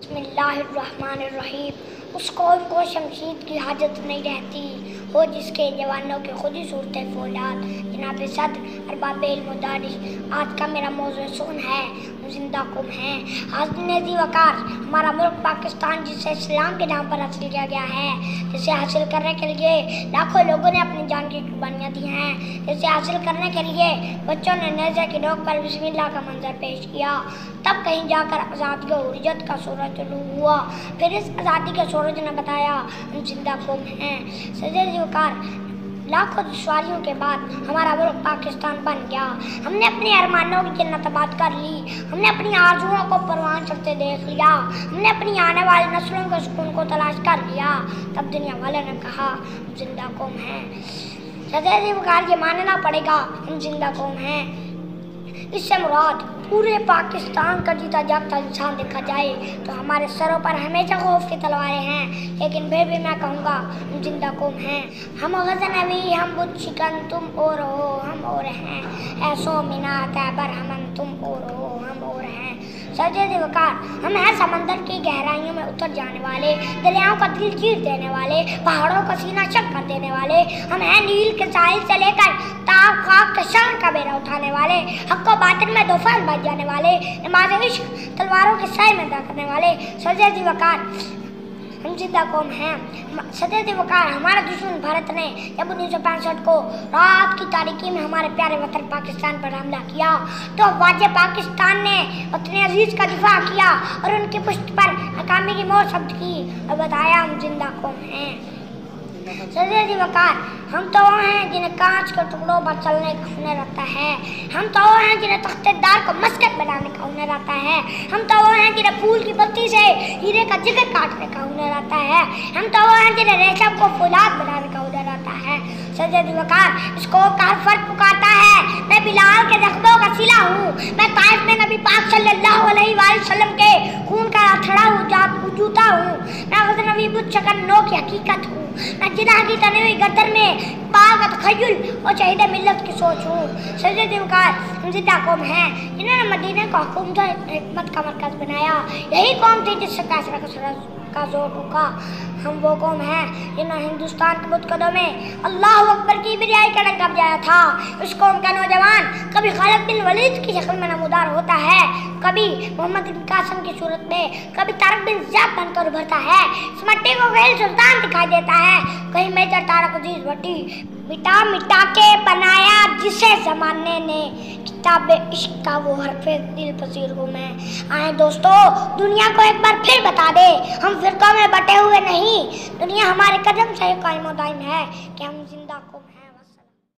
बिस्मिल्लाहिर्रहमानिर्रहीम। उस कौम को शमशीद की हाजत नहीं रहती हो जिसके जवानों के खुद ही सूरत फौलाद। जनाब सदर अरबाब इल्म-ओ-दानिश, आज का मेरा मौज़ू सुन है जिंदा कौम है। हाज़िर वक़ार, हमारा मुल्क पाकिस्तान जिसे इस्लाम के नाम पर हासिल किया गया है, जिसे हासिल करने के लिए लाखों लोगों ने अपनी जान की कुर्बानियाँ दी हैं, जिसे हासिल करने के लिए बच्चों ने नेज़े की नोक पर बिस्मिल्लाह का मंजर पेश किया, तब कहीं जाकर आज़ादी और उर्जत का सूरज तुलू हुआ। फिर इस आज़ादी के सूरज ने बताया हम जिंदा कौम हैं। सजद वक़ार, लाखों दुश्वारियों के बाद हमारा मुल्क पाकिस्तान बन गया। हमने अपने अरमानों की जन्नत आबाद कर ली, हमने अपनी आरज़ुओं को परवान चढ़ते देख लिया, हमने अपनी आने वाली नस्लों के सुकून को तलाश कर लिया। तब दुनिया वाले ने कहा हम जिंदा कौम हैं। सजद वक़ार, ये मानना पड़ेगा हम जिंदा कौम हैं। इससे मुराद पूरे पाकिस्तान का जीता जागता इंसान देखा जाए तो हमारे सरों पर हमेशा खौफ की तलवारें हैं, लेकिन फिर भी मैं कहूँगा हम जिंदा कौम हैं। हम गज़नवी, हम बुत शिकन, तुम और हो हम और हैं। ऐसो मिना कैबर हमन, तुम और हो हम और हैं। सजद वक़ार, हम हैं समंदर की गहराइयों में उतर जाने वाले, दरियाओं का दिल चीर देने वाले, पहाड़ों का सीना चक कर देने वाले। हम हैं नील के साहिल से लेकर ताब खाक के शहर का बेड़ा उठाने वाले, हक़ व बातिल में दोफान बच जाने वाले, नमाज़ इश्क तलवारों के साए में अदा करने वाले। सजद वक़ार, हम जिंदा कौम हैं। सजद वक़ार, हमारा दुश्मन भारत ने जब 1965 को रात की तारीकी में हमारे प्यारे वतन पाकिस्तान पर हमला किया तो वाजे पाकिस्तान ने अपने अजीज़ का दिफा किया और उनकी पुश्त पर नाकामी की मोर शब्द की और बताया हम जिंदा कौम हैं। सजद वक़ार, हम तो वो हैं जिन्हें कांच के टुकड़ों पर चलने का हुनर आता है, हम तो वो हैं जिन्हें तख्तेदार को मस्कत बनाने का हुनर आता है, हम तो वो हैं जिन्हें फूल की पत्ती से हीरे का जिगर काटने का हुनर आता है, हम तो वो हैं जिन्हें रेशम को फौलाद बनाने का हुनर आता है। सजद वक़ार, इसको का हर फर्द पुकारता है, मैं बिलाल के जख्मों का सिला हूँ, मैं ताइफ में नबी पाक सल्लल्लाहु अलैहि वसल्लम के खून का अथड़ा जूता हूँ, मैं गज़नवी बुत शिकन नो की हकीकत हूँ, मैं जिना की तनी हुई गर्दन में पाक तखय्युल और शहीद मिल्लत की सोच हूँ। सजद वक़ार, हम जिंदा कौम हैं जिन्होंने मदीने को हुकूमत हिकमत का मरकज़ बनाया। यही कौम थी जिससे कासरा का जोर रुका। हम वो कौम हैं जिन्होंने हिंदुस्तान के बुतकदों में अल्लाह अकबर की बिरियाई का डंका बजाया था। इस कौम का नौजवान कभी खालिद बिन वलीद की शक्ल में नमूदार होता है, कभी मोहम्मद बिन कासिम की सूरत में, कभी तारक बिन ज़ियाद बनकर उभरता है। इस मट्टी को गैर सुल्तान दिखाई देता है, कहीं मेजर तारक अजीज भट्टी मिटा मिटा के बनाया जिसे ज़माने ने किताब इश्क का वो हरफे दिल पसीर हूँ मैं। आए दोस्तों, दुनिया को एक बार फिर बता दे हम फिरकों में बटे हुए नहीं, दुनिया हमारे कदम से कायम दायम है कि हम जिंदा कौम हैं।